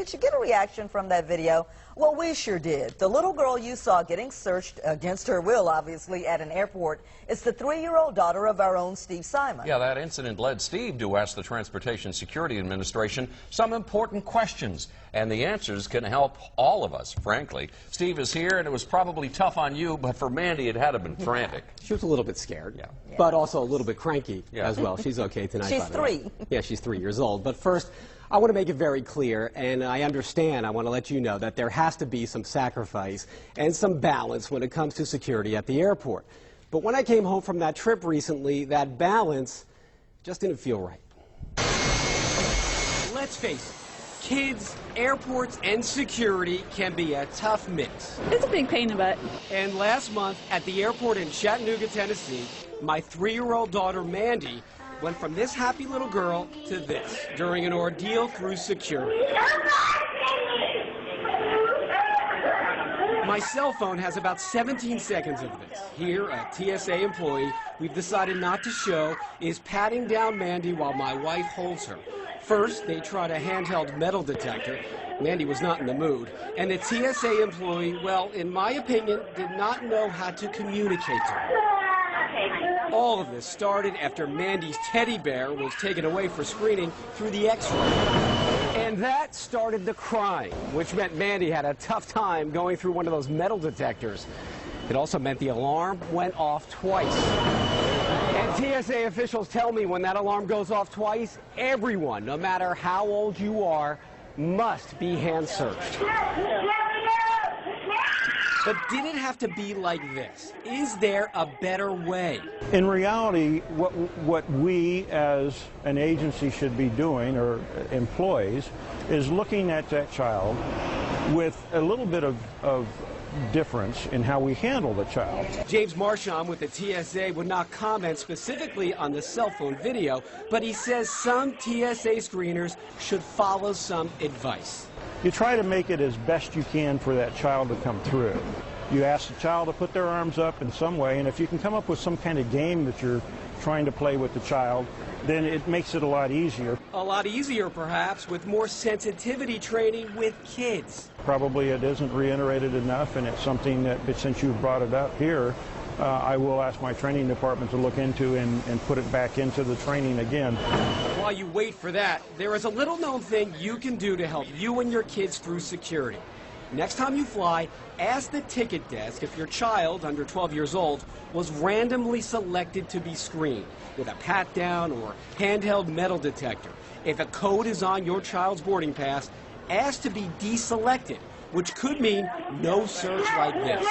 did you get a reaction from that video? Well, we sure did. The little girl you saw getting searched against her will, obviously, at an airport is the 3-year-old daughter of our own Steve Simon. Yeah, that incident led Steve to ask the Transportation Security Administration some important questions, and the answers can help all of us, frankly. Steve is here, and it was probably tough on you, but for Mandy, it had to have been frantic. She was a little bit scared, but also a little bit cranky as well. She's okay tonight. She's 3. Yeah, she's 3 years old. But first, I want to make it very clear, and I understand, I want to let you know that there has to be some sacrifice and some balance when it comes to security at the airport. But when I came home from that trip recently, that balance just didn't feel right. Let's face it, kids, airports, and security can be a tough mix. It's a big pain in the butt. And last month at the airport in Chattanooga, Tennessee, my 3-year-old daughter, Mandy, went from this happy little girl to this during an ordeal through security. My cell phone has about 17 seconds of this. Here, a TSA employee we've decided not to show is patting down Mandy while my wife holds her. First, they tried a handheld metal detector. Mandy was not in the mood. And the TSA employee, well, in my opinion, did not know how to communicate to her. All of this started after Mandy's teddy bear was taken away for screening through the X-ray. And that started the crying, which meant Mandy had a tough time going through one of those metal detectors. It also meant the alarm went off twice. And TSA officials tell me when that alarm goes off twice, everyone, no matter how old you are, must be hand searched. But did it have to be like this? Is there a better way? In reality, what we as an agency should be doing, or employees, is looking at that child with a little bit of difference in how we handle the child. James Marchand with the TSA would not comment specifically on the cell phone video, but he says some TSA screeners should follow some advice. You try to make it as best you can for that child to come through. You ask the child to put their arms up in some way, and if you can come up with some kind of game that you're trying to play with the child, then it makes it a lot easier. A lot easier, perhaps, with more sensitivity training with kids. Probably it isn't reiterated enough, and it's something that, since you've brought it up here, I will ask my training department to look into and put it back into the training again. While you wait for that, there is a little-known thing you can do to help you and your kids through security. Next time you fly, ask the ticket desk if your child, under 12 years old, was randomly selected to be screened with a pat-down or handheld metal detector. If a code is on your child's boarding pass, ask to be deselected, which could mean no search like this.